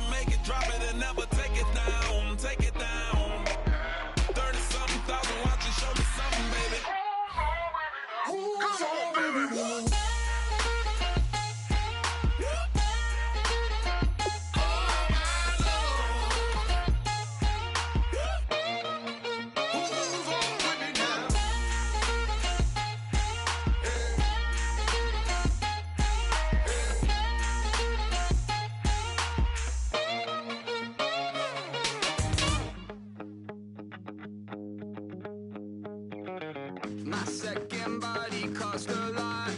it, make it, drop it, and never take it down. Take it down. 30-something thousand watching, show me something, baby. Come on, baby. My second body cost a lot.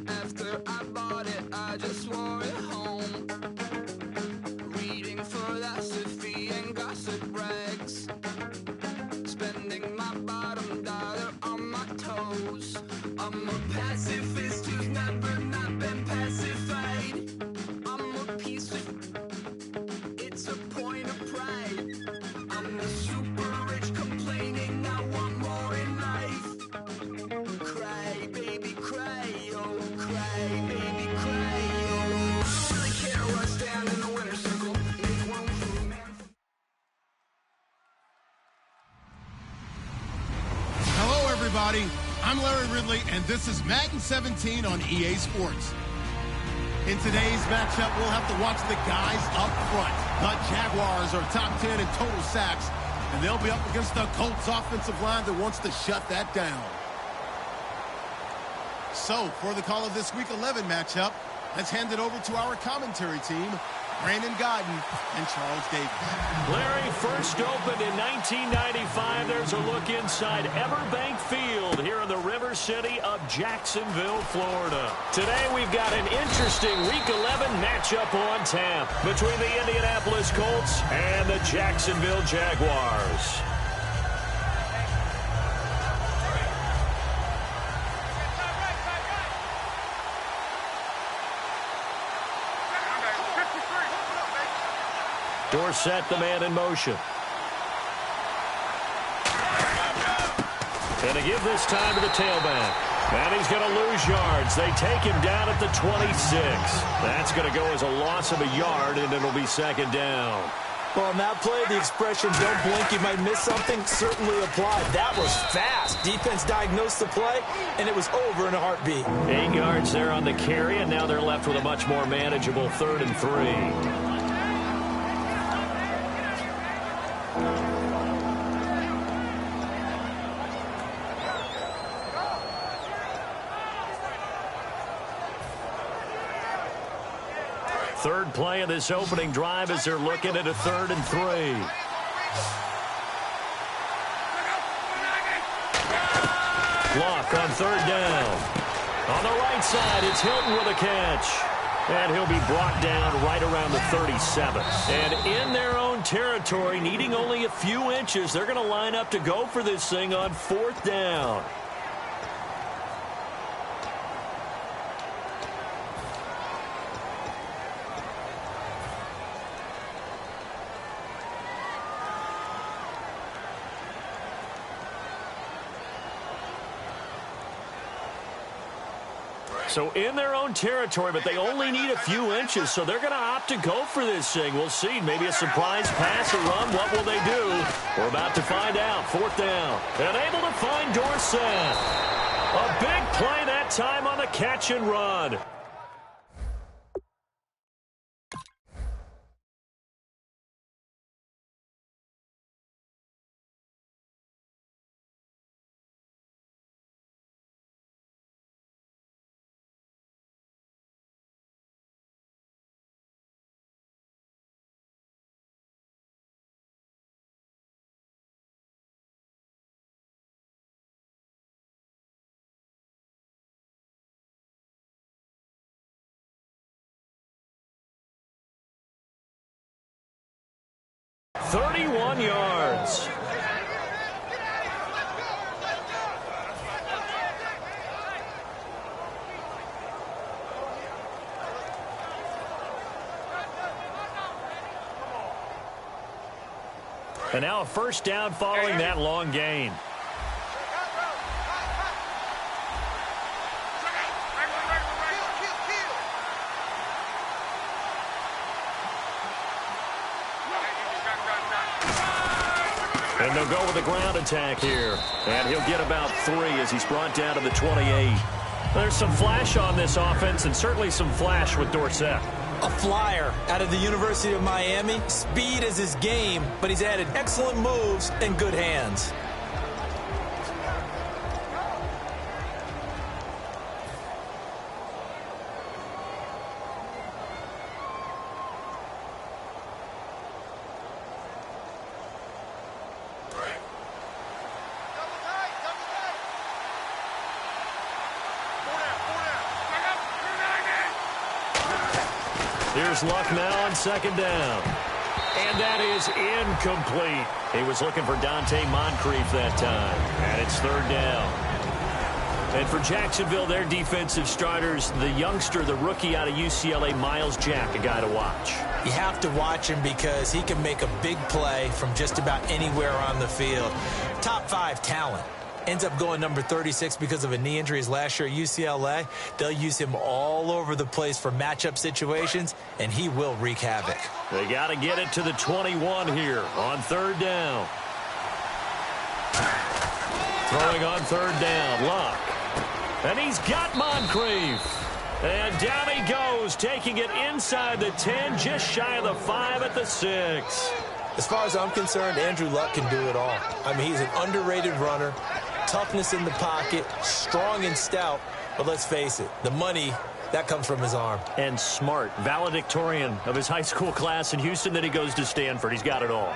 After I bought it, I just wore it home. Reading philosophy and gossip rags. Spending my bottom dollar on my toes. I'm a pacifist who's never not been pacified. I'm a piece of... It's a point of pride. I'm the super rich complaining I want more in life. Cry, baby, cry, oh, cry, baby, cry, oh. I really care what's down in the winter circle. Make room for me. Hello, everybody. I'm Larry Ridley, and this is Madden 17 on EA Sports. In today's matchup, we'll have to watch the guys up front. The Jaguars are top 10 in total sacks, and they'll be up against the Colts offensive line that wants to shut that down. So, for the call of this Week 11 matchup, let's hand it over to our commentary team, Brandon Godden and Charles Davis. Larry, first opened in 1995. There's a look inside Everbank Field here in the River City of Jacksonville, Florida. Today we've got an interesting Week 11 matchup on tap between the Indianapolis Colts and the Jacksonville Jaguars. Dorsett, the man in motion. And to give this time to the tailback. And he's going to lose yards. They take him down at the 26. That's going to go as a loss of a yard, and it'll be second down. Well, on that play, the expression, don't blink, you might miss something, certainly applied. That was fast. Defense diagnosed the play, and it was over in a heartbeat. 8 yards there on the carry, and now they're left with a much more manageable 3rd and 3. Third play of this opening drive as they're looking at a 3rd and 3. Block on 3rd down. On the right side, it's Hilton with a catch. And he'll be brought down right around the 37. And in their own territory, needing only a few inches, they're going to line up to go for this thing on 4th down. So in their own territory, but they only need a few inches, so they're going to opt to go for this thing. We'll see. Maybe a surprise pass or run. What will they do? We're about to find out. 4th down. And able to find Dorsett. A big play that time on the catch and run. "31 yards. And now a first down following that long gain. And they'll go with a ground attack here. And he'll get about 3 as he's brought down to the 28. There's some flash on this offense and certainly some flash with Dorsett. A flyer out of the University of Miami. Speed is his game, but he's added excellent moves and good hands. Here's Luck now on second down. And that is incomplete. He was looking for Dante Moncrief that time. And it's third down. And for Jacksonville, their defensive starters, the youngster, the rookie out of UCLA, Miles Jack, a guy to watch. You have to watch him because he can make a big play from just about anywhere on the field. Top 5 talent. Ends up going number 36 because of a knee injury last year at UCLA. They'll use him all over the place for matchup situations, and he will wreak havoc. They got to get it to the 21 here on third down. Throwing on third down, Luck. And he's got Moncrief. And down he goes, taking it inside the 10, just shy of the 5 at the 6. As far as I'm concerned, Andrew Luck can do it all. I mean, he's an underrated runner. Toughness in the pocket, strong and stout, but let's face it, the money, that comes from his arm. And smart, valedictorian of his high school class in Houston, then he goes to Stanford. He's got it all.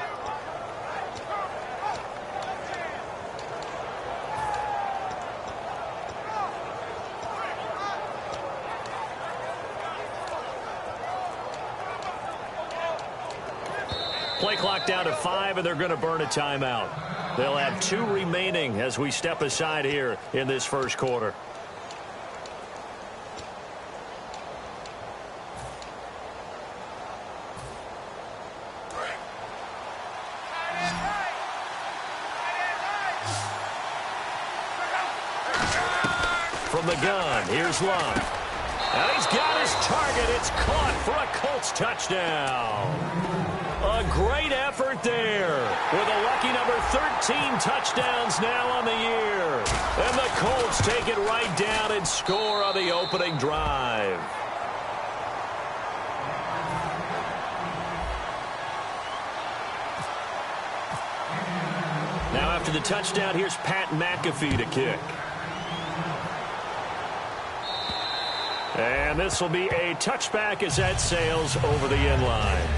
Play clock down to 5, and they're going to burn a timeout. They'll have 2 remaining as we step aside here in this first quarter. From the gun, here's Luck. And he's got his target. It's caught for a Colts touchdown. A great effort there with a lucky number 13 touchdowns now on the year. And the Colts take it right down and score on the opening drive. Now after the touchdown, here's Pat McAfee to kick. And this will be a touchback as that sails over the end line.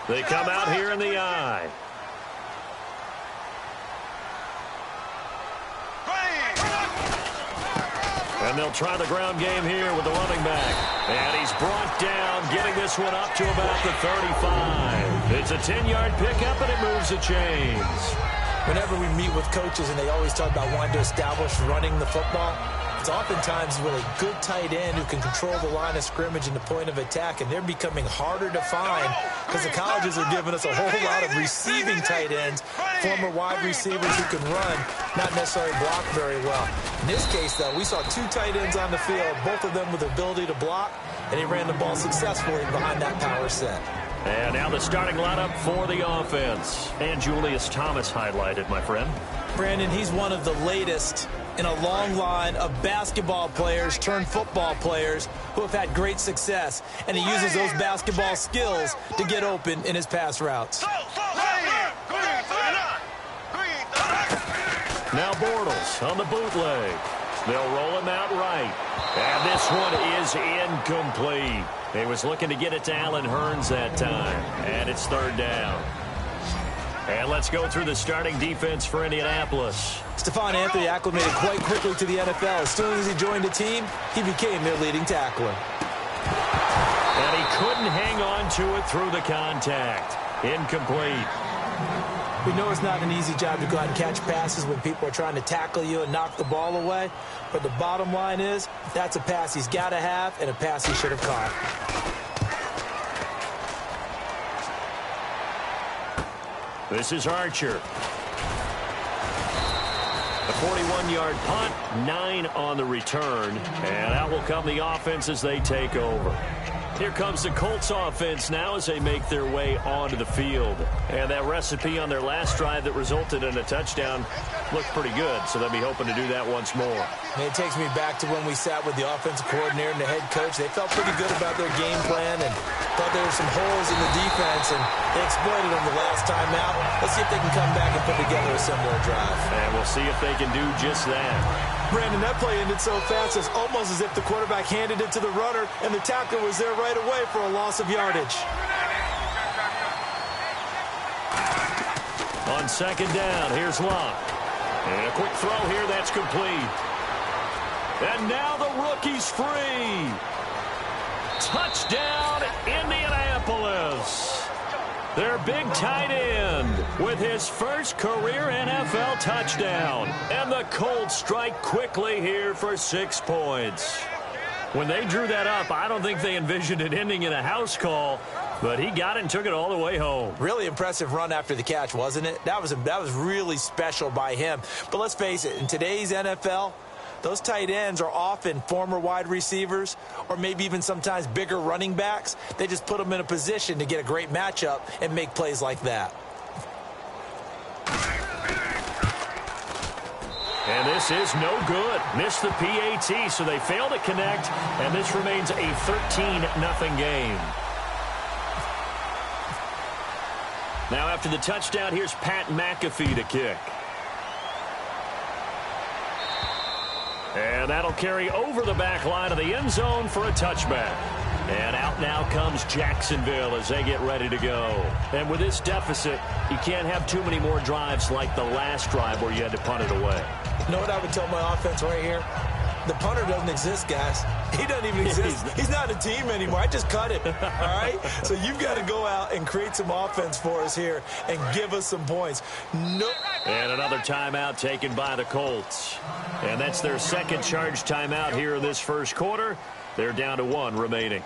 They come out here in the eye. And they'll try the ground game here with the running back. And he's brought down, getting this one up to about the 35. It's a 10-yard pickup, and it moves the chains. Whenever we meet with coaches and they always talk about wanting to establish running the football, it's oftentimes with a good tight end who can control the line of scrimmage and the point of attack, and they're becoming harder to find because the colleges are giving us a whole lot of receiving tight ends, former wide receivers who can run, not necessarily block very well. In this case, though, we saw 2 tight ends on the field, both of them with the ability to block, and he ran the ball successfully behind that power set. And now the starting lineup for the offense. And Julius Thomas highlighted, my friend. Brandon, he's one of the latest in a long line of basketball players turned football players who have had great success, and he uses those basketball skills to get open in his pass routes. Now Bortles on the bootleg. They'll roll him out right. And this one is incomplete. He was looking to get it to Allen Hurns that time. And it's third down. And let's go through the starting defense for Indianapolis. Stephon Anthony acclimated quite quickly to the NFL. As soon as he joined the team, he became their leading tackler. And he couldn't hang on to it through the contact. Incomplete. We know it's not an easy job to go out and catch passes when people are trying to tackle you and knock the ball away. But the bottom line is, that's a pass he's got to have and a pass he should have caught. This is Archer. A 41-yard punt, 9 on the return. And out will come the offense as they take over. Here comes the Colts offense now as they make their way onto the field. And that recipe on their last drive that resulted in a touchdown looked pretty good, so they'll be hoping to do that once more. And it takes me back to when we sat with the offensive coordinator and the head coach. They felt pretty good about their game plan and thought there were some holes in the defense, and they exploited them the last time out. Let's see if they can come back and put together a similar drive. And we'll see if they can do just that. Brandon, that play ended so fast, it's almost as if the quarterback handed it to the runner, and the tackler was there right away for a loss of yardage. On second down, here's Locke. And a quick throw here, that's complete. And now the rookie's free. Touchdown, Indianapolis. Their big tight end with his first career NFL touchdown. And the Colts strike quickly here for 6 points. When they drew that up, I don't think they envisioned it ending in a house call, but he got it and took it all the way home. Really impressive run after the catch, wasn't it? That was really special by him. But let's face it, in today's NFL, those tight ends are often former wide receivers or maybe even sometimes bigger running backs. They just put them in a position to get a great matchup and make plays like that. And this is no good. Missed the PAT, so they fail to connect, and this remains a 13-0 game. Now after the touchdown, here's Pat McAfee to kick. And that'll carry over the back line of the end zone for a touchback. And out now comes Jacksonville as they get ready to go. And with this deficit, you can't have too many more drives like the last drive where you had to punt it away. You know what I would tell my offense right here? The punter doesn't exist, guys. He doesn't even exist. He's not a team anymore. I just cut him, all right? So you've got to go out and create some offense for us here and give us some points. No. And another timeout taken by the Colts. And that's their second charge timeout here in this first quarter. They're down to 1 remaining.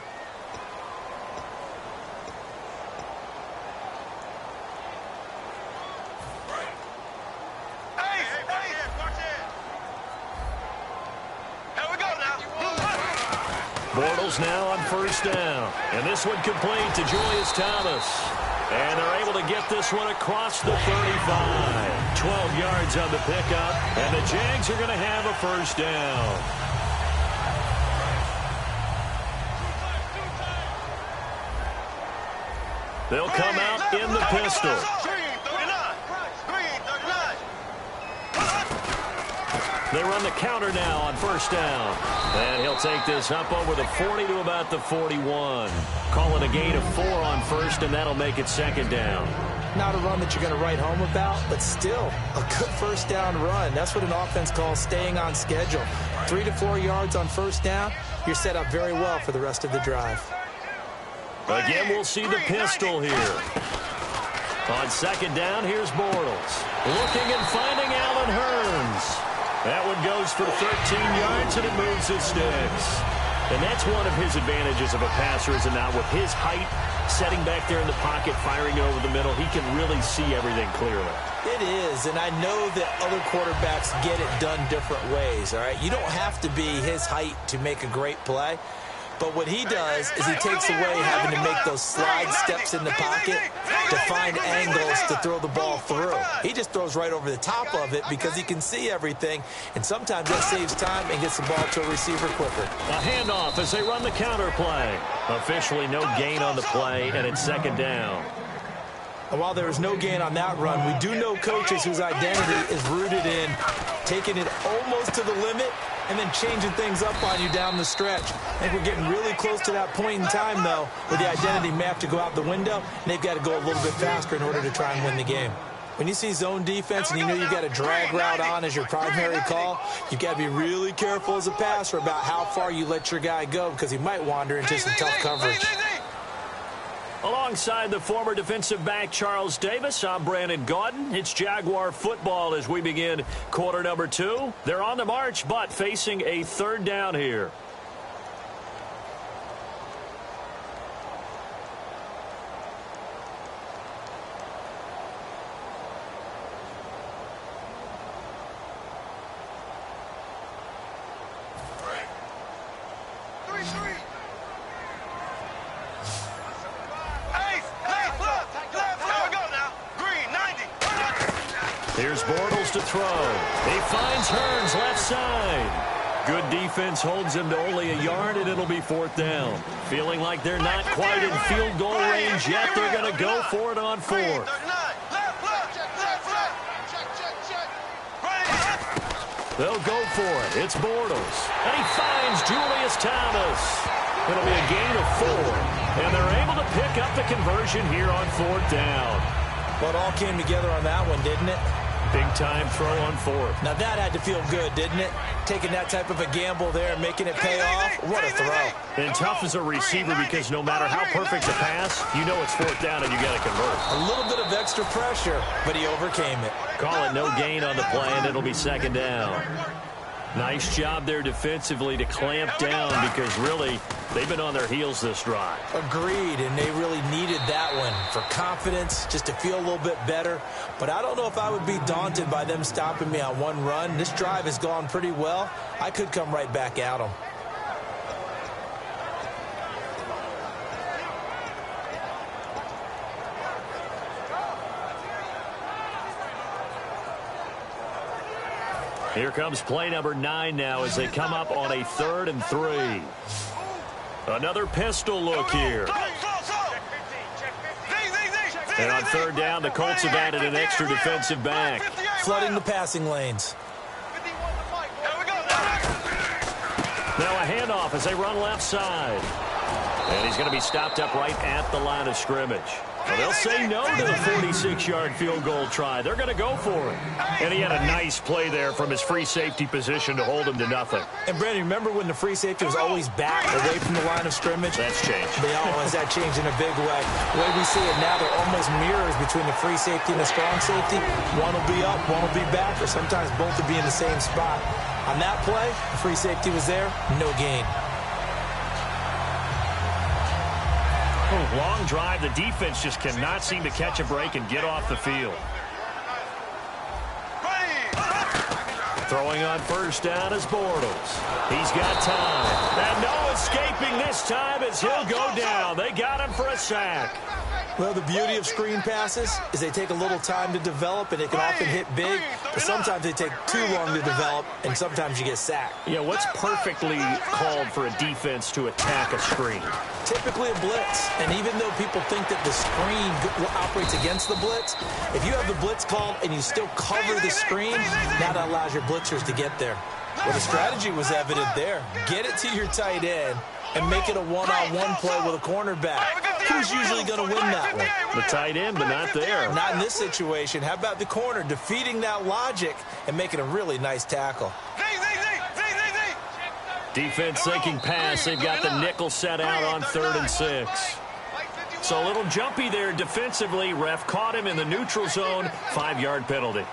Bortles now on first down. And this one complete to Julius Thomas. And they're able to get this one across the 35. 12 yards on the pickup. And the Jags are going to have a first down. They'll come out in the pistol. They run the counter now on first down. And he'll take this up over the 40 to about the 41. Call it a gain of 4 on first, and that'll make it second down. Not a run that you're going to write home about, but still a good first down run. That's what an offense calls staying on schedule. 3 to 4 yards on first down, you're set up very well for the rest of the drive. Again, we'll see the pistol here. On second down, here's Bortles. Looking and finding Allen Hurns. That one goes for 13 yards, and it moves his sticks. And that's one of his advantages of a passer, is it not? With his height, setting back there in the pocket, firing over the middle, he can really see everything clearly. It is, and I know that other quarterbacks get it done different ways, all right? You don't have to be his height to make a great play. But what he does is he takes away having to make those slide steps in the pocket to find angles to throw the ball through. He just throws right over the top of it because he can see everything, and sometimes that saves time and gets the ball to a receiver quicker. A handoff as they run the counter play. Officially no gain on the play, and it's second down. And while there is no gain on that run, we do know coaches whose identity is rooted in taking it almost to the limit and then changing things up on you down the stretch. I think we're getting really close to that point in time, though, where the identity may have to go out the window, and they've got to go a little bit faster in order to try and win the game. When you see zone defense and you know you got a drag route on as your primary call, you got to be really careful as a passer about how far you let your guy go because he might wander into some tough coverage. Alongside the former defensive back Charles Davis, I'm Brandon Gaudin. It's Jaguar football as we begin quarter number 2. They're on the march, but facing a third down here. Here's Bortles to throw. He finds Hearns left side. Good defense holds him to only a yard, and it'll be fourth down. Feeling like they're not quite in field goal range yet. They're going to go for it on fourth. They'll go for it. It's Bortles. And he finds Julius Thomas. It'll be a gain of 4. And they're able to pick up the conversion here on fourth down. Well, it all came together on that one, didn't it? Big-time throw on fourth. Now, that had to feel good, didn't it? Taking that type of a gamble there and making it pay off. What a throw. And tough as a receiver because no matter how perfect the pass, you know it's fourth down and you got to convert. A little bit of extra pressure, but he overcame it. Call it no gain on the play, and it'll be second down. Nice job there defensively to clamp down because really they've been on their heels this drive. Agreed, and they really needed that one for confidence, just to feel a little bit better. But I don't know if I would be daunted by them stopping me on one run. This drive has gone pretty well. I could come right back at them. Here comes play number 9 now as they come up on a 3rd and 3. Another pistol look here. And on third down, the Colts have added an extra defensive back. Flooding the passing lanes. Now a handoff as they run left side. And he's going to be stopped up right at the line of scrimmage. Well, they'll say no to the 46-yard field goal try. They're going to go for it. And he had a nice play there from his free safety position to hold him to nothing. And, Brandon, remember when the free safety was always back away from the line of scrimmage? That's changed. They always that changed in a big way. The way we see it now, they're almost mirrors between the free safety and the strong safety. One will be up, one will be back, or sometimes both will be in the same spot. On that play, the free safety was there, no gain. Long drive. The defense just cannot seem to catch a break and get off the field. Throwing on first down is Bortles. He's got time. And no escaping this time as he'll go down. They got him for a sack. Well, the beauty of screen passes is they take a little time to develop, and they can often hit big, but sometimes they take too long to develop, and sometimes you get sacked. Yeah, what's perfectly called for a defense to attack a screen? Typically a blitz, and even though people think that the screen operates against the blitz, if you have the blitz called and you still cover the screen, now that allows your blitzers to get there. Well, the strategy was evident there. Get it to your tight end and make it a one-on-one play with a cornerback. Who's usually going to win that one? The tight end, but not there. Not in this situation. How about the corner defeating that logic and making a really nice tackle? Defense thinking pass. They've got the nickel set out on 3rd and 6. So a little jumpy there defensively. Ref caught him in the neutral zone. 5-yard penalty.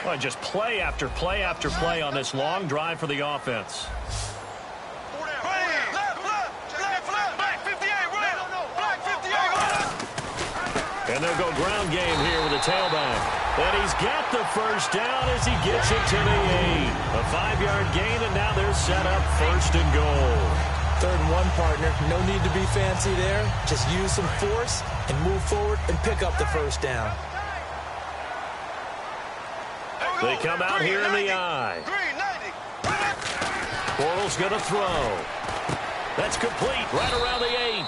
Well, just play after play after play on this long drive for the offense. And they'll go ground game here with a tailback. And he's got the first down as he gets it to the 8. A 5-yard gain, and now they're set up 1st and goal. 3rd and 1, partner. No need to be fancy there. Just use some force and move forward and pick up the first down. They come out here in the eye. Bortles going to throw. That's complete right around the 8.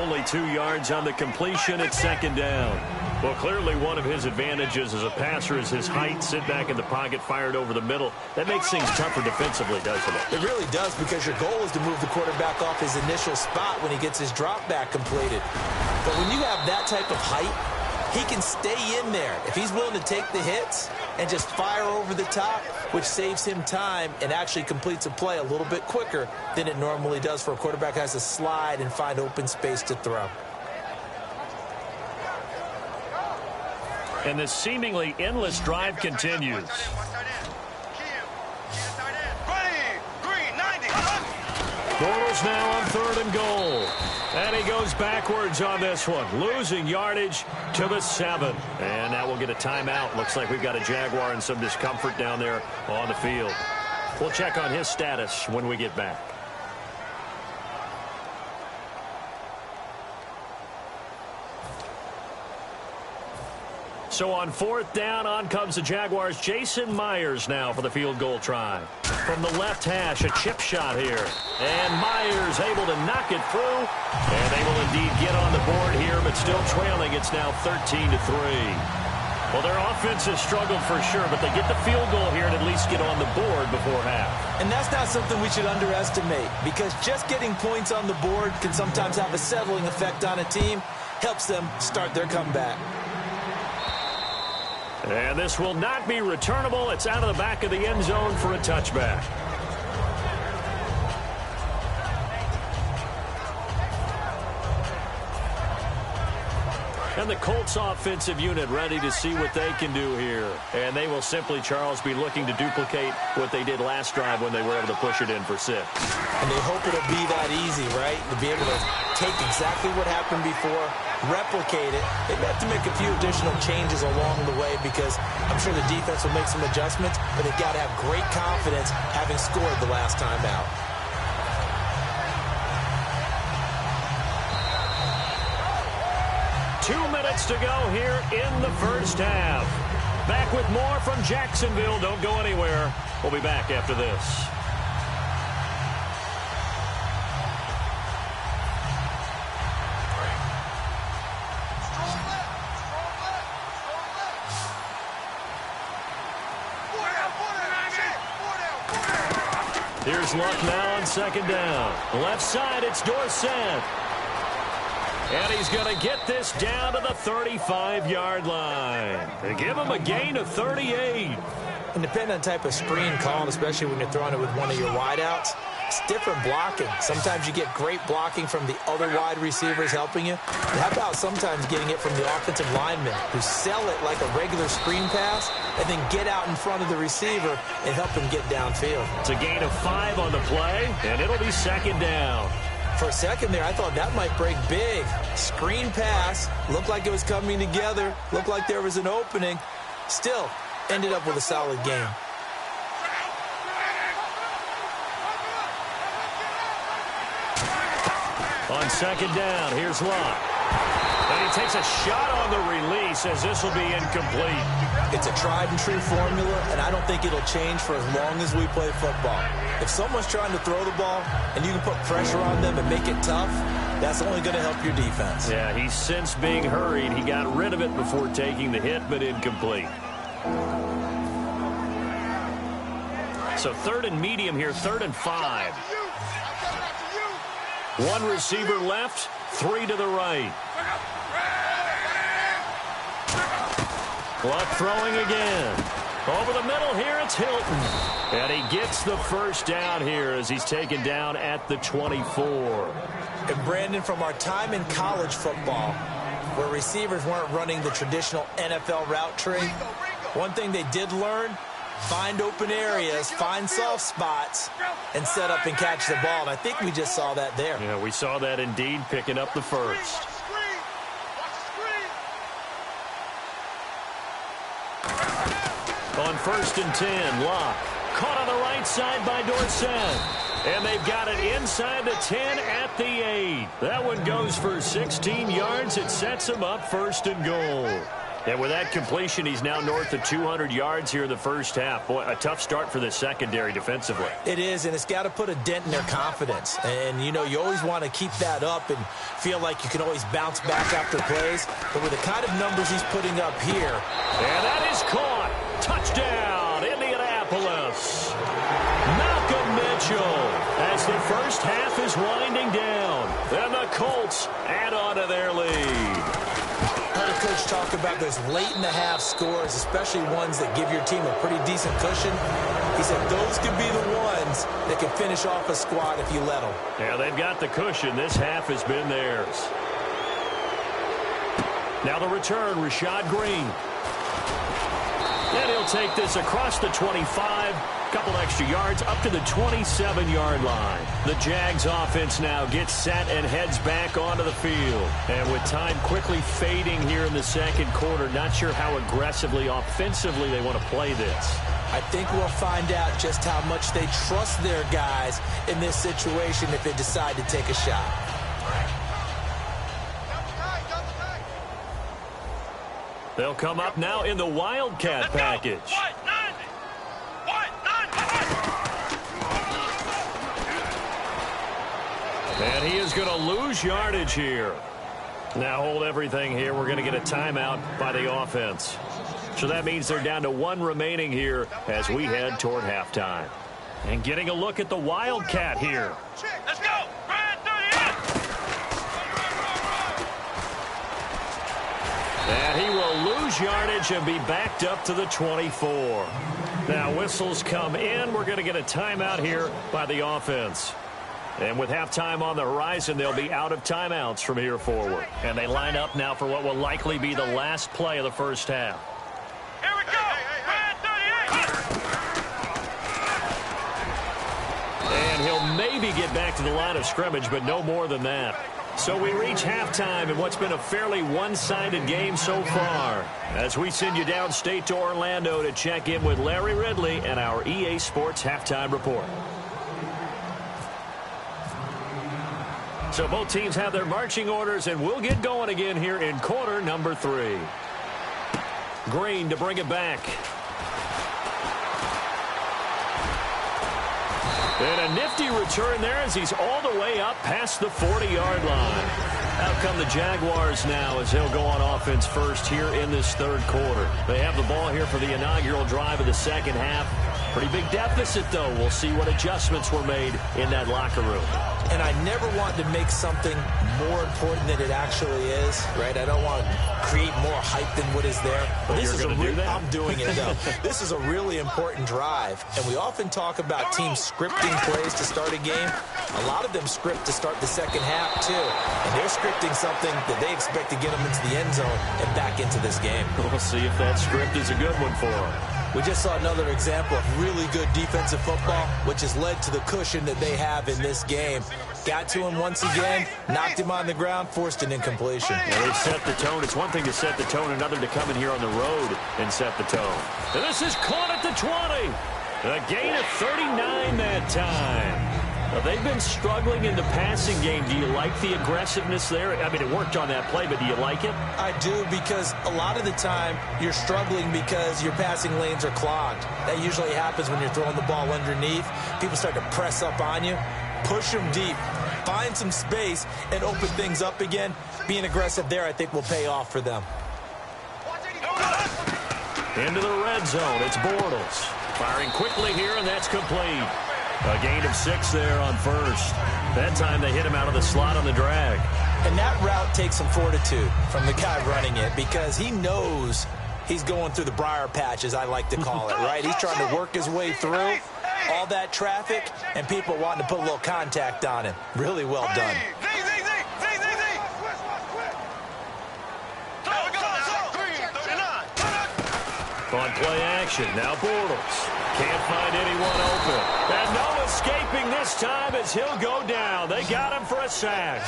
Only 2 yards on the completion. It's 2nd down. Well, clearly one of his advantages as a passer is his height. Sit back in the pocket, fired over the middle. That makes things tougher defensively, doesn't it? It really does, because your goal is to move the quarterback off his initial spot when he gets his drop back completed. But when you have that type of height, he can stay in there if he's willing to take the hits and just fire over the top, which saves him time and actually completes a play a little bit quicker than it normally does for a quarterback who has to slide and find open space to throw. And this seemingly endless drive continues. Bortles now on 3rd and goal. And he goes backwards on this one, losing yardage to the 7. And now we'll get a timeout. Looks like we've got a Jaguar in some discomfort down there on the field. We'll check on his status when we get back. So on 4th down, on comes the Jaguars. Jason Myers now for the field goal try. From the left hash, a chip shot here. And Myers able to knock it through. And they will indeed get on the board here, but still trailing. It's now 13-3. Well, their offense has struggled for sure, but they get the field goal here and at least get on the board before half. And that's not something we should underestimate, because just getting points on the board can sometimes have a settling effect on a team. Helps them start their comeback. And this will not be returnable. It's out of the back of the end zone for a touchback. And the Colts offensive unit ready to see what they can do here. And they will simply, Charles, be looking to duplicate what they did last drive when they were able to push it in for 6. And they hope it'll be that easy, right? To be able to take exactly what happened before, replicate it. They may have to make a few additional changes along the way, because I'm sure the defense will make some adjustments, but they've got to have great confidence having scored the last time out. To go here in the first half. Back with more from Jacksonville. Don't go anywhere. We'll be back after this. Here's Luck now on 2nd down. Left side, it's Dorsett. And he's going to get this down to the 35-yard line. They give him a gain of 38. And depending on the type of screen called, especially when you're throwing it with one of your wideouts, it's different blocking. Sometimes you get great blocking from the other wide receivers helping you. But how about sometimes getting it from the offensive linemen who sell it like a regular screen pass and then get out in front of the receiver and help him get downfield. It's a gain of 5 on the play, and it'll be 2nd down. For a second there, I thought that might break big. Screen pass, looked like it was coming together, looked like there was an opening. Still, ended up with a solid game. On 2nd down, here's Luck. And he takes a shot on the release, as this will be incomplete. It's a tried-and-true formula, and I don't think it'll change for as long as we play football. If someone's trying to throw the ball and you can put pressure on them and make it tough, that's only going to help your defense. Yeah, he's since being hurried. He got rid of it before taking the hit, but incomplete. So 3rd and medium here, 3rd and 5. 1 receiver left, 3 to the right. Luck throwing again. Over the middle here, it's Hilton. And he gets the first down here as he's taken down at the 24. And Brandon, from our time in college football, where receivers weren't running the traditional NFL route tree, one thing they did learn, find open areas, find soft spots, and set up and catch the ball. And I think we just saw that there. Yeah, we saw that indeed, picking up the first. On 1st and 10, Luck caught on the right side by Dorsett. And they've got it inside the 10 at the 8. That one goes for 16 yards. It sets them up 1st and goal. And with that completion, he's now north of 200 yards here in the first half. Boy, a tough start for the secondary defensively. It is, and it's got to put a dent in their confidence. And, you know, you always want to keep that up and feel like you can always bounce back after plays. But with the kind of numbers he's putting up here. And that is caught. Touchdown, Indianapolis. Malcolm Mitchell as the first half is winding down. And the Colts add on to their lead. I heard a coach talk about those late-in-the-half scores, especially ones that give your team a pretty decent cushion. He said those could be the ones that can finish off a squad if you let them. Yeah, they've got the cushion. This half has been theirs. Now the return, Rashad Green. And he'll take this across the 25. Couple extra yards up to the 27-yard line. The Jags offense now gets set and heads back onto the field. And with time quickly fading here in the second quarter, not sure how aggressively, offensively they want to play this. I think we'll find out just how much they trust their guys in this situation if they decide to take a shot. They'll come up now in the Wildcat package. And he is going to lose yardage here. Now hold everything here. We're going to get a timeout by the offense. So that means they're down to one remaining here as we head toward halftime. And getting a look at the Wildcat here. Let's go! And he will lose yardage and be backed up to the 24. Now whistles come in. We're going to get a timeout here by the offense. And with halftime on the horizon, they'll be out of timeouts from here forward. And they line up now for what will likely be the last play of the first half. Here we go! And he'll maybe get back to the line of scrimmage, but no more than that. So we reach halftime in what's been a fairly one-sided game so far. As we send you downstate to Orlando to check in with Larry Ridley and our EA Sports Halftime Report. So both teams have their marching orders, and we'll get going again here in quarter number 3. Green to bring it back. And a nifty return there as he's all the way up past the 40-yard line. Out come the Jaguars now as they'll go on offense first here in this third quarter. They have the ball here for the inaugural drive of the second half. Pretty big deficit, though. We'll see what adjustments were made in that locker room. And I never want to make something more important than it actually is, right? I don't want to create more hype than what is there. But this is I'm doing it, though. This is a really important drive. And we often talk about teams scripting plays to start a game. A lot of them script to start the second half, too. And they're scripting something that they expect to get them into the end zone and back into this game. We'll see if that script is a good one for them. We just saw another example of really good defensive football, which has led to the cushion that they have in this game. Got to him once again, knocked him on the ground, forced an incompletion. Well, they've set the tone. It's one thing to set the tone, another to come in here on the road and set the tone. And this is caught at the 20. A gain of 39 that time. Now, they've been struggling in the passing game. Do you like the aggressiveness there? I mean, it worked on that play, but do you like it? I do, because a lot of the time you're struggling because your passing lanes are clogged. That usually happens when you're throwing the ball underneath. People start to press up on you. Push them deep. Find some space and open things up again. Being aggressive there, I think, will pay off for them. Into the red zone. It's Bortles. Firing quickly here, and that's complete. A gain of 6 there on first. That time they hit him out of the slot on the drag. And that route takes some fortitude from the guy running it, because he knows he's going through the briar patch, as I like to call it, right? He's trying to work his way through all that traffic, and people wanting to put a little contact on him. Really well done. On play action, now Bortles. Can't find anyone open. And no escaping this time as he'll go down. They got him for a sack.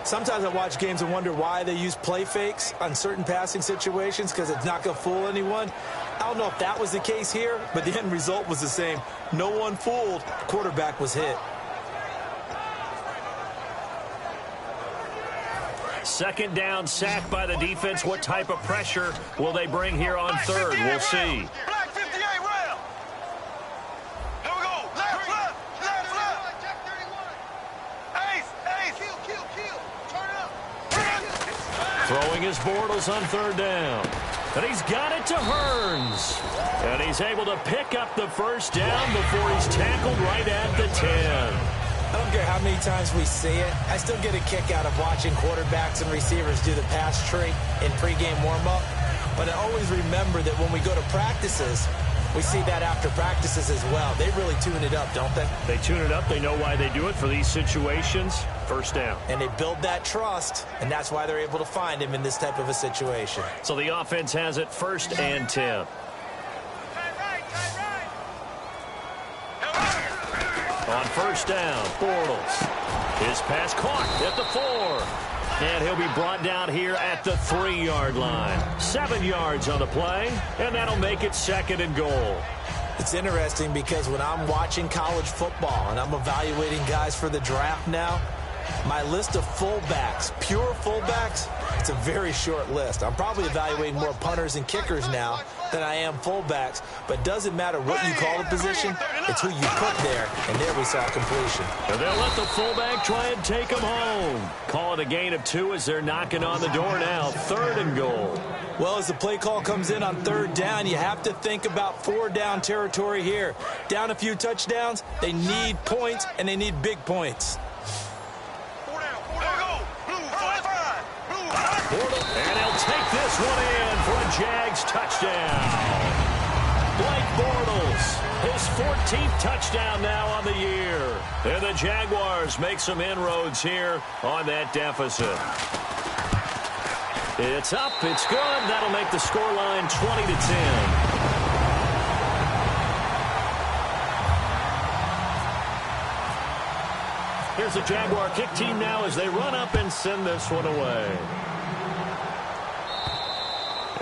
Sometimes I watch games and wonder why they use play fakes on certain passing situations, because it's not going to fool anyone. I don't know if that was the case here, but the end result was the same. No one fooled. The quarterback was hit. Second down, sack by the defense. What type of pressure will they bring here on third? We'll see. Black 58 round. Here we go. Left. Jack 31. Ace. Kill. Turn it up. Throwing his Bortles on third down. And he's got it to Hearns. And he's able to pick up the first down before he's tackled right at the 10. I don't care how many times we see it. I still get a kick out of watching quarterbacks and receivers do the pass tree in pregame warm-up. But I always remember that when we go to practices, we see that after practices as well. They really tune it up, don't they? They tune it up. They know why they do it for these situations. First down. And they build that trust, and that's why they're able to find him in this type of a situation. So the offense has it 1st and 10. On first down, Bortles. His pass caught at the 4. And he'll be brought down here at the 3-yard line. 7 yards on the play, and that'll make it 2nd and goal. It's interesting because when I'm watching college football and I'm evaluating guys for the draft now, my list of fullbacks, pure fullbacks, it's a very short list. I'm probably evaluating more punters and kickers now than I am fullbacks, but it doesn't matter what you call the position, it's who you put there, and there we saw completion. And they'll let the fullback try and take him home. Call it a gain of 2 as they're knocking on the door now, 3rd and goal. Well, as the play call comes in on 3rd down, you have to think about 4-down territory here. Down a few touchdowns, they need points, and they need big points. And he'll take this one in for a Jags touchdown. Blake Bortles, his 14th touchdown now on the year. And the Jaguars make some inroads here on that deficit. It's up, it's good. That'll make the scoreline 20-10. Here's the Jaguar kick team now as they run up and send this one away.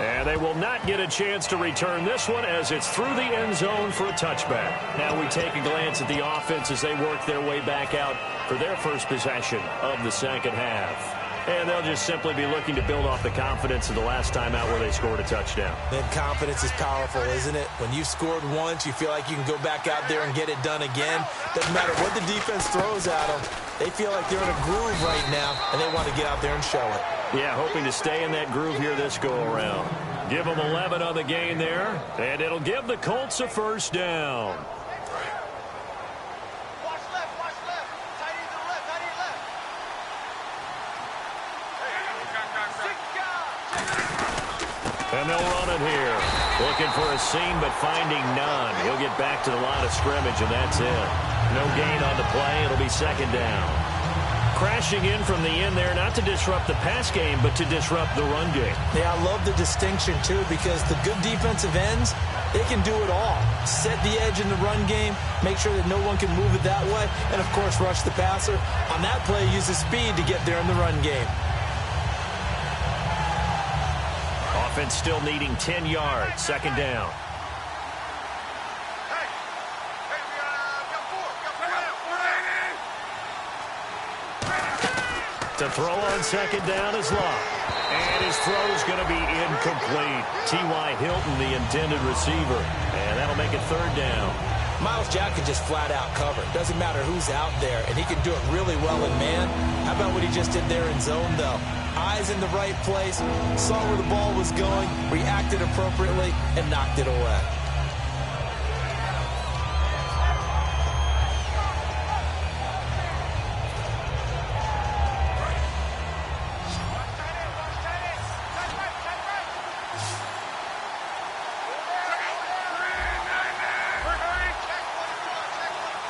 And they will not get a chance to return this one as it's through the end zone for a touchback. Now we take a glance at the offense as they work their way back out for their first possession of the second half. And they'll just simply be looking to build off the confidence of the last time out where they scored a touchdown. And confidence is powerful, isn't it? When you've scored once, you feel like you can go back out there and get it done again. Doesn't matter what the defense throws at them. They feel like they're in a groove right now, and they want to get out there and show it. Yeah, hoping to stay in that groove here this go-around. Give them 11 on the gain there, and it'll give the Colts a first down. And they'll run it here. Looking for a seam, but finding none. He'll get back to the line of scrimmage, and that's it. No gain on the play. It'll be 2nd down. Crashing in from the end there, not to disrupt the pass game, but to disrupt the run game. Yeah, I love the distinction, too, because the good defensive ends, they can do it all. Set the edge in the run game, make sure that no one can move it that way, and, of course, rush the passer. On that play, use the speed to get there in the run game. Offense still needing 10 yards. 2nd down. To throw on 2nd down is Locke. And his throw is going to be incomplete. T.Y. Hilton, the intended receiver. And that'll make it 3rd down. Myles Jack can just flat out cover. Doesn't matter who's out there, and he can do it really well in man. How about what he just did there in zone, though? Eyes in the right place, saw where the ball was going, reacted appropriately, and knocked it away.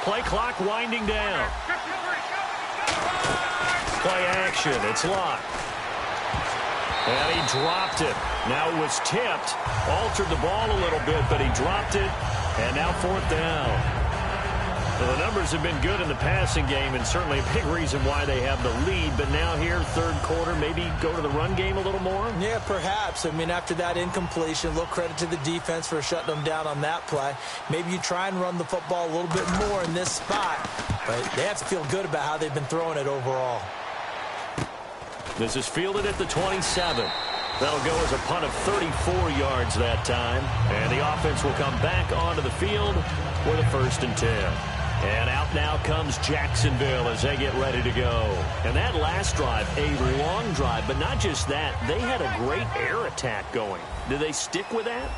Play clock winding down. Play action. It's Locke. And he dropped it. Now it was tipped. Altered the ball a little bit, but he dropped it. And now 4th down. So the numbers have been good in the passing game, and certainly a big reason why they have the lead. But now here, 3rd quarter, maybe go to the run game a little more? Yeah, perhaps. I mean, after that incompletion, a little credit to the defense for shutting them down on that play. Maybe you try and run the football a little bit more in this spot. But they have to feel good about how they've been throwing it overall. This is fielded at the 27. That'll go as a punt of 34 yards that time. And the offense will come back onto the field with a 1st and 10. And out now comes Jacksonville as they get ready to go. And that last drive, a long drive, but not just that. They had a great air attack going. Do they stick with that?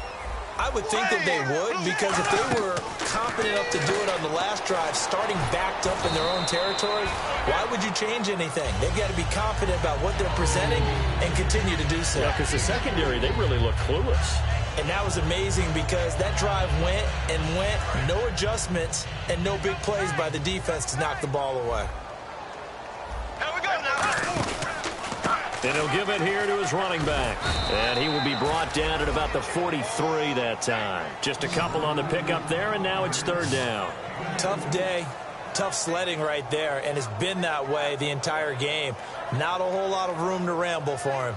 I would think that they would, because if they were confident enough to do it on the last drive, starting backed up in their own territory, why would you change anything? They've got to be confident about what they're presenting and continue to do so. Yeah, because the secondary, they really look clueless. And that was amazing because that drive went and went, no adjustments, and no big plays by the defense to knock the ball away. Here we go now. And he'll give it here to his running back. And he will be brought down at about the 43 that time. Just a couple on the pickup there, and now it's 3rd down. Tough day, tough sledding right there, and it's been that way the entire game. Not a whole lot of room to ramble for him.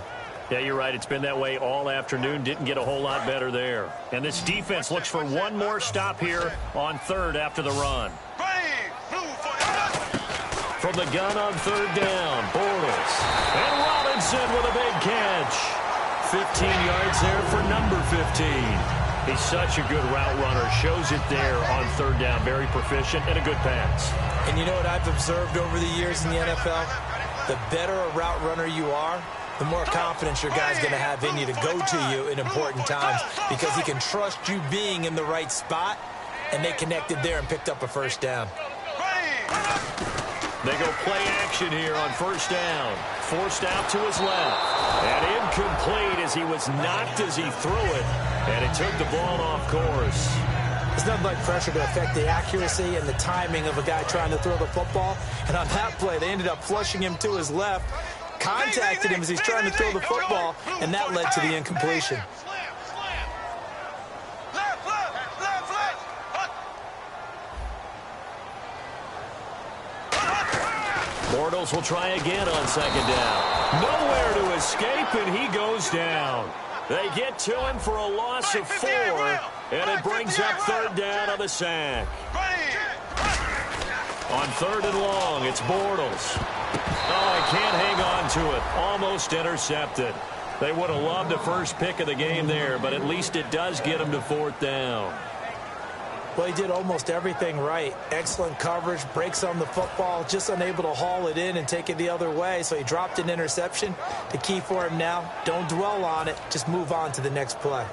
Yeah, you're right. It's been that way all afternoon. Didn't get a whole lot better there. And this defense looks for one more stop here on 3rd after the run. From the gun on 3rd down, Bortles. And Robinson with a big catch. 15 yards there for number 15. He's such a good route runner. Shows it there on 3rd down. Very proficient and a good pass. And you know what I've observed over the years in the NFL? The better a route runner you are, the more confidence your guy's going to have in you to go to you in important times, because he can trust you being in the right spot, and they connected there and picked up a 1st down. They go play action here on 1st down. Forced out to his left. And incomplete as he was knocked as he threw it. And it took the ball off course. It's nothing like pressure to affect the accuracy and the timing of a guy trying to throw the football. And on that play, they ended up flushing him to his left, contacted him as he's trying to throw the football, and that led to the incompletion. Bortles will try again on 2nd down. Nowhere to escape, and he goes down. They get to him for a loss of 4, and it brings up 3rd down on the sack. On 3rd and long, it's Bortles. Oh, he can't hang on to it. Almost intercepted. They would have loved a first pick of the game there, but at least it does get him to 4th down. Well, he did almost everything right. Excellent coverage, breaks on the football, just unable to haul it in and take it the other way, so he dropped an interception. The key for him now, don't dwell on it, just move on to the next play.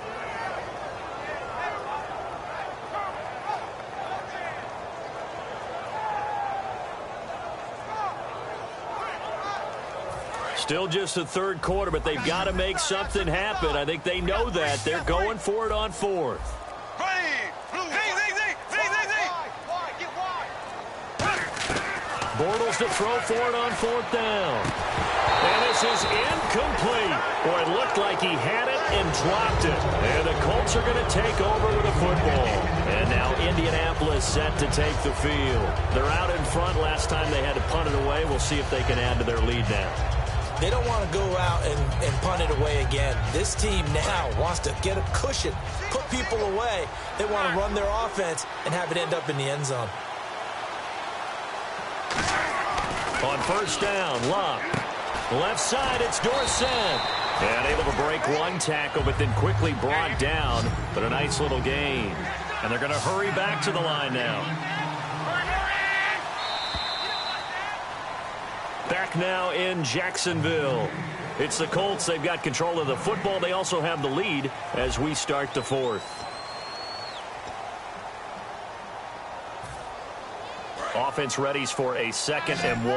Still just the 3rd quarter, but they've got to make something happen. I think they know that. They're going for it on 4th. Bortles to throw for it on 4th down. And this is incomplete. Boy, it looked like he had it and dropped it. And the Colts are going to take over with a football. And now Indianapolis set to take the field. They're out in front. Last time they had to punt it away. We'll see if they can add to their lead now. They don't want to go out and punt it away again. This team now wants to get a cushion, put people away. They want to run their offense and have it end up in the end zone. On 1st down, Luck. Left side, it's Dorsett. And able to break one tackle, but then quickly brought down. But a nice little gain. And they're going to hurry back to the line now. Back now in Jacksonville. It's the Colts. They've got control of the football. They also have the lead as we start the 4th. Offense readies for a 2nd and 1.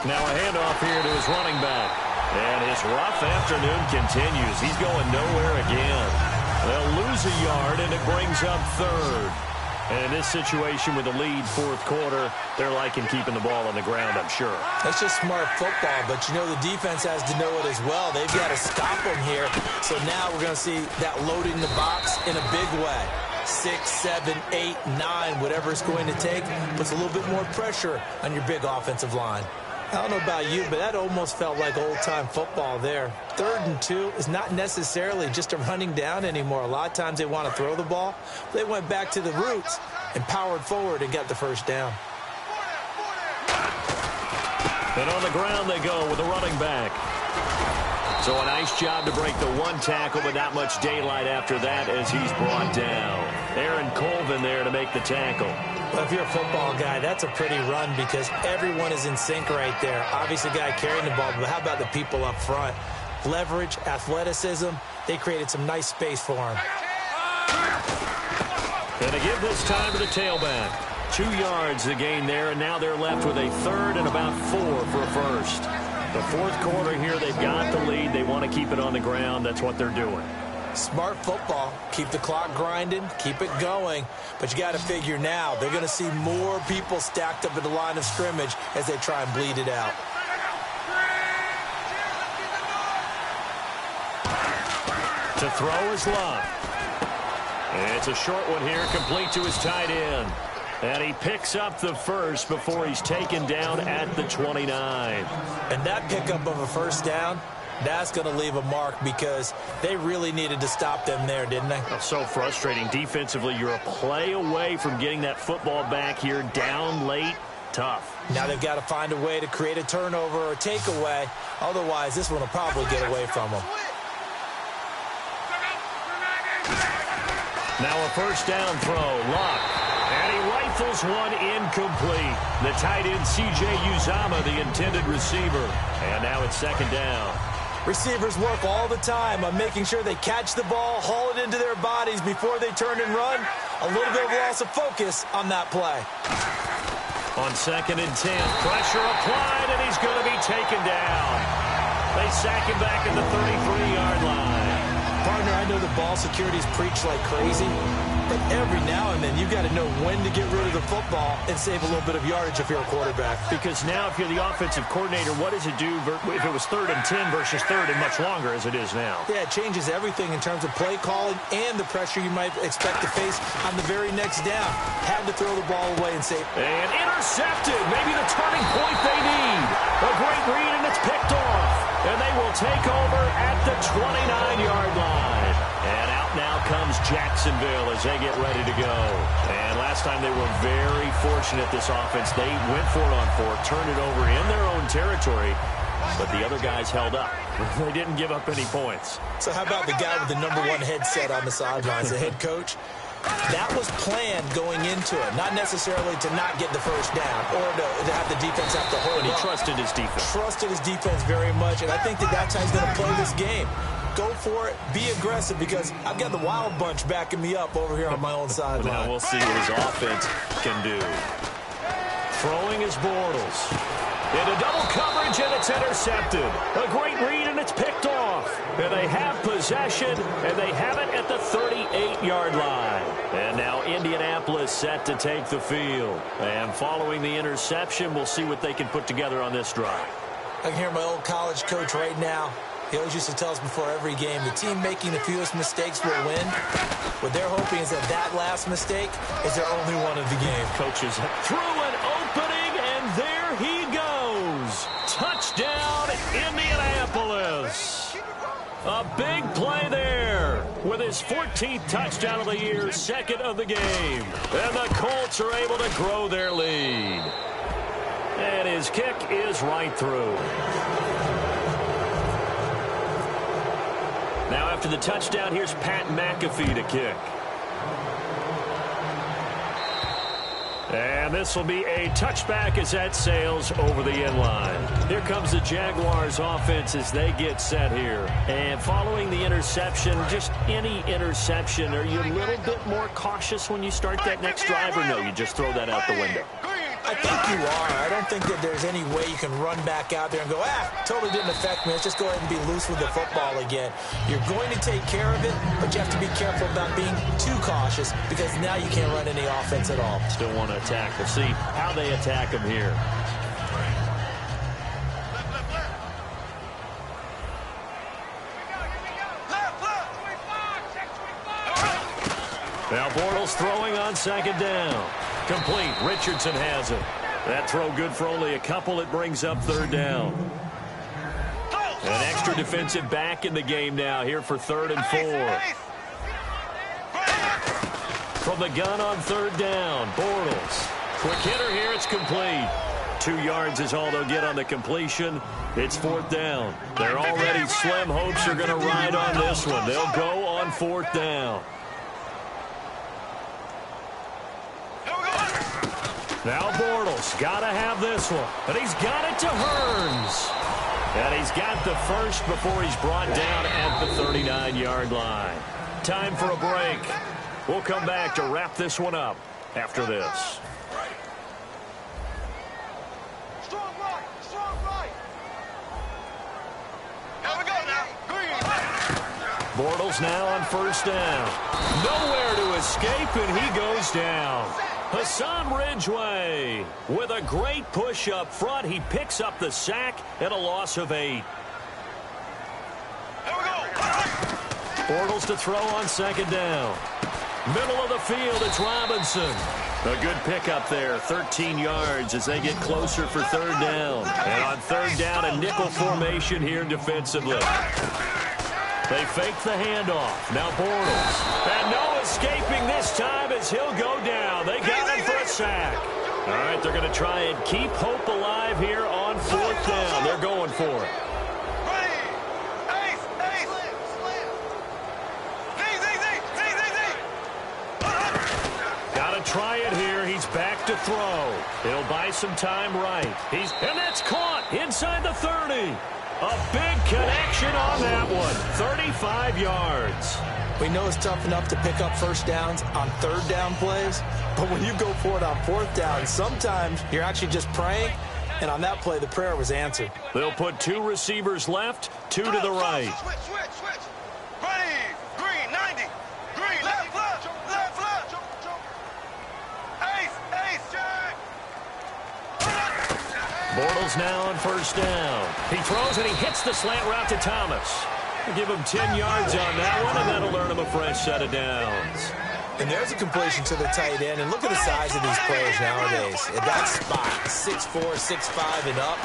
Now a handoff here to his running back. And his rough afternoon continues. He's going nowhere again. They'll lose a yard, and it brings up 3rd. And in this situation with the lead 4th quarter, they're liking keeping the ball on the ground, I'm sure. That's just smart football, but you know the defense has to know it as well. They've got to stop them here. So now we're going to see that loading the box in a big way. 6, 7, 8, 9, whatever it's going to take, puts a little bit more pressure on your big offensive line. I don't know about you, but that almost felt like old-time football there. 3rd and 2 is not necessarily just a running down anymore. A lot of times they want to throw the ball. They went back to the roots and powered forward and got the 1st down. And on the ground they go with a running back. So a nice job to break the one tackle, but not much daylight after that as he's brought down. Aaron Colvin there to make the tackle. Well, if you're a football guy, that's a pretty run because everyone is in sync right there. Obviously, the guy carrying the ball, but how about the people up front? Leverage, athleticism, they created some nice space for him. And to give this time to the tailback. 2 yards the gain there, and now they're left with a third and about 4 for a first. The fourth quarter here, they've got the lead. They want to keep it on the ground. That's what they're doing. Smart football. Keep the clock grinding. Keep it going. But you got to figure now, they're going to see more people stacked up at the line of scrimmage as they try and bleed it out. To throw is Love. It's a short one here, complete to his tight end. And he picks up the first before he's taken down at the 29. And that pickup of a first down, that's going to leave a mark because they really needed to stop them there, didn't they? Oh, so frustrating. Defensively, you're a play away from getting that football back here down late. Tough. Now they've got to find a way to create a turnover or takeaway. Otherwise, this one will probably get away from them. Now a first down throw. Luck. And he rifles one incomplete. The tight end, C.J. Uzama, the intended receiver. And now it's second down. Receivers work all the time on making sure they catch the ball, haul it into their bodies before they turn and run. A little bit of loss of focus on that play. On 2nd and 10, pressure applied, and he's going to be taken down. They sack him back at the 33-yard line. Partner, I know the ball security's preached like crazy, but every now and then you've got to know when to get rid of the football and save a little bit of yardage if you're a quarterback. Because now if you're the offensive coordinator, what does it do if it was 3rd and 10 versus 3rd and much longer as it is now? Yeah, it changes everything in terms of play calling and the pressure you might expect to face on the very next down. Had to throw the ball away and save. And intercepted. Maybe the turning point they need. A great read, and it's picked off. And they will take over at the 29-yard line. And out now comes Jacksonville as they get ready to go. And last time they were very fortunate, this offense. They went for it on 4, turned it over in their own territory, but the other guys held up. They didn't give up any points. So how about the guy with the #1 headset on the sidelines, the head coach? That was planned going into it, not necessarily to not get the first down or to have the defense have to hold But he up. trusted his defense. Trusted his defense very much, and I think that's how he's going to play this game. Go for it, be aggressive, because I've got the wild bunch backing me up over here on my own sideline. Now we'll see what his offense can do. Throwing is Bortles. Into double coverage, and it's intercepted. A great read, and it's picked off. And they have possession, and they have it at the 38-yard line. And now Indianapolis set to take the field. And following the interception, we'll see what they can put together on this drive. I can hear my old college coach right now. He always used to tell us before every game, the team making the fewest mistakes will win. What they're hoping is that last mistake is their only one of the game. Coaches through an opening, and there he goes. Touchdown, Indianapolis. A big play there with his 14th touchdown of the year, 2nd of the game. And the Colts are able to grow their lead. And his kick is right through. Now after the touchdown, here's Pat McAfee to kick. And this will be a touchback as that sails over the end line. Here comes the Jaguars offense as they get set here. And following the interception, just any interception, are you a little bit more cautious when you start that next drive, or no, you just throw that out the window? I think you are. I don't think that there's any way you can run back out there and go, totally didn't affect me. Let's just go ahead and be loose with the football again. You're going to take care of it, but you have to be careful about being too cautious because now you can't run any offense at all. Still want to attack. We'll see how they attack him here. Now Bortles throwing on 2nd down. Complete. Richardson has it. That throw good for only a couple. It brings up 3rd down. An extra defensive back in the game now here for 3rd and 4. From the gun on 3rd down, Bortles. Quick hitter here. It's complete. 2 yards is all they'll get on the completion. It's 4th down. They're already slim hopes are going to ride on this one. They'll go on 4th down. Now Bortles got to have this one, but he's got it to Hearns. And he's got the first before he's brought down at the 39-yard line. Time for a break. We'll come back to wrap this one up after this. Strong right, strong right. Here we go now. Green. Bortles now on 1st down. Nowhere to escape, and he goes down. Hassan Ridgeway with a great push up front. He picks up the sack and a loss of 8. Here we go. Bortles to throw on 2nd down. Middle of the field, it's Robinson. A good pickup there, 13 yards as they get closer for 3rd down. And on 3rd down, a nickel formation here defensively. They fake the handoff. Now Bortles. And no escaping this time as he'll go down. They got him for a sack. All right, they're going to try and keep hope alive here on 4th down. They're going for it. Got to try it here. He's back to throw. He'll buy some time right. And that's caught inside the 30. A big connection on that one. 35 yards. We know it's tough enough to pick up 1st downs on 3rd down plays, but when you go for it on 4th down, sometimes you're actually just praying, and on that play, the prayer was answered. They'll put 2 receivers left, 2 to the right. Switch. Ready. Green, 90. Green, left. Ace, Jack. Bortles now on 1st down. He throws and he hits the slant route to Thomas. Give him 10 yards on that one, and that'll earn him a fresh set of downs. And there's a completion to the tight end, and look at the size of these players nowadays. At that spot, 6'4", 6'5", and up.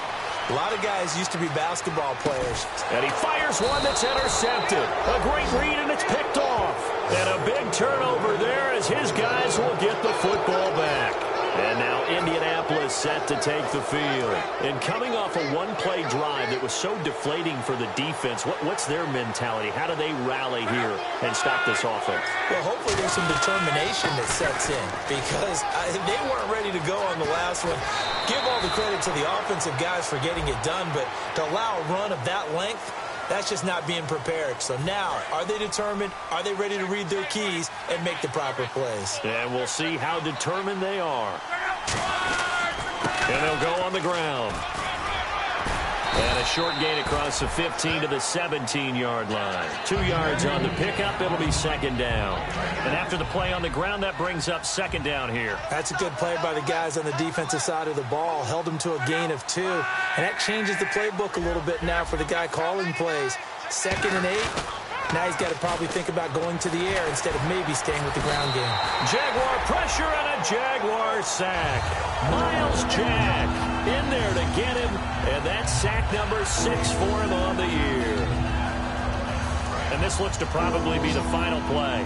A lot of guys used to be basketball players. And he fires one that's intercepted. A great read, and it's picked off. And a big turnover there as his guys will get the football back. And now Indianapolis set to take the field. And coming off a one-play drive that was so deflating for the defense, what's their mentality? How do they rally here and stop this offense? Well, hopefully there's some determination that sets in because they weren't ready to go on the last one. Give all the credit to the offensive guys for getting it done, but to allow a run of that length, that's just not being prepared. So now, are they determined? Are they ready to read their keys and make the proper plays? And we'll see how determined they are. And they'll go on the ground. And a short gain across the 15 to the 17-yard line. 2 yards on the pickup. It'll be 2nd down. And after the play on the ground, that brings up 2nd down here. That's a good play by the guys on the defensive side of the ball. Held them to a gain of 2. And that changes the playbook a little bit now for the guy calling plays. 2nd and 8. Now he's got to probably think about going to the air instead of maybe staying with the ground game. Jaguar pressure and a Jaguar sack. Miles Jack in there to get him. And that's sack number 6 for him on the year. And this looks to probably be the final play.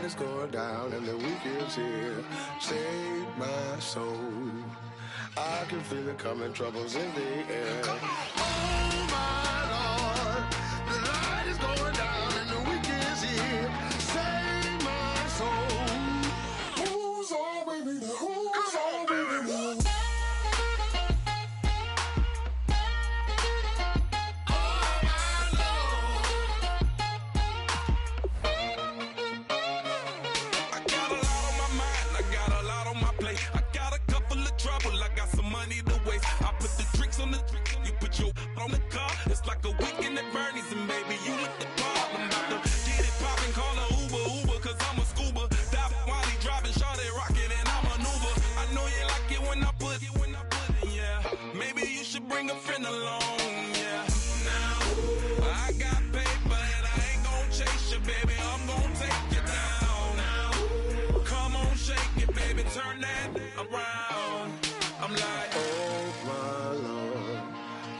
is going down and the weekend's here. Save my soul. I can feel it coming, troubles in the air. Oh my Lord, the light is going down and the weekend's here. Save my soul. Who's on with me now? Who's on with me now? On the car, it's like a weekend at Bernie's, and baby, you look the part. I'm about to get it poppin', call a Uber, cause I'm a scuba. Dive while he driving, shawty rocket, and I'm an Uber. I know you like it when I put it, yeah. Maybe you should bring a friend along, yeah. Now, I got paper, and I ain't gon' chase you, baby, I'm gon' take you down. Now, come on, shake it, baby, turn that around. I'm like, oh my Lord,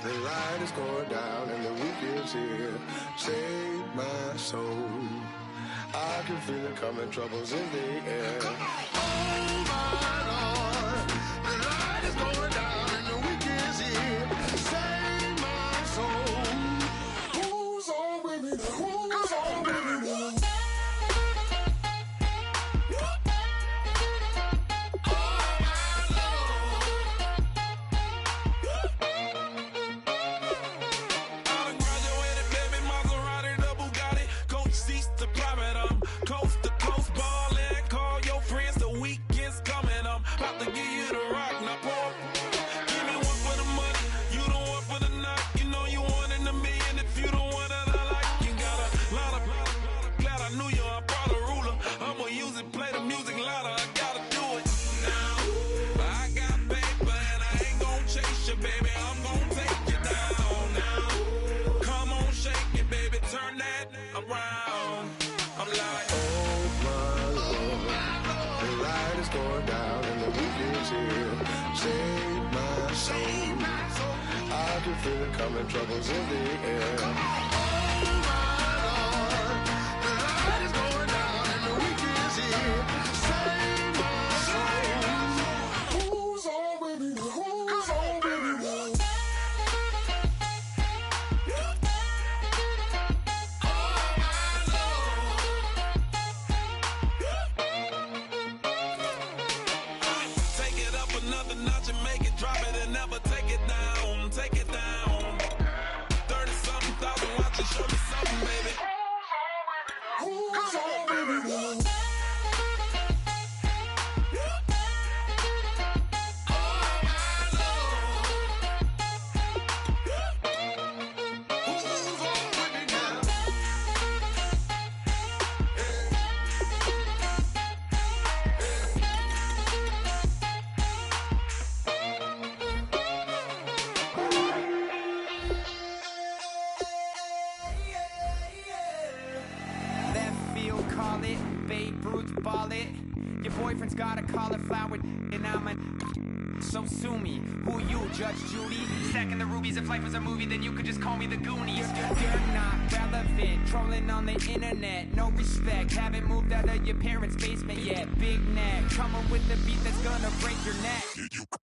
the light is going down and the weekend's here. Save my soul. I can feel it coming, troubles in the air. Oh my Lord, the light is going down and the weekend's here. Save my soul. Who's on with me now? Who's on with me now? Going down and the weekend's here. Save my soul. I can feel it coming, troubles in the air. Oh my Lord, the light is going down and the weekend's here. Save my soul. Who's on with me now? Who's on with me now? another notch and make it drop it and never take it down. Take it down. 30-something thousand watching, show me something, baby. Who's on, baby? Call it, Babe Ruth ball it. Your boyfriend's got a cauliflower and I'm a so sue me. Who you, Judge Judy? Stacking the rubies. If life was a movie, then you could just call me the Goonies. You're not relevant, trolling on the internet. No respect, haven't moved out of your parents' basement yet. Big neck, coming with the beat that's gonna break your neck.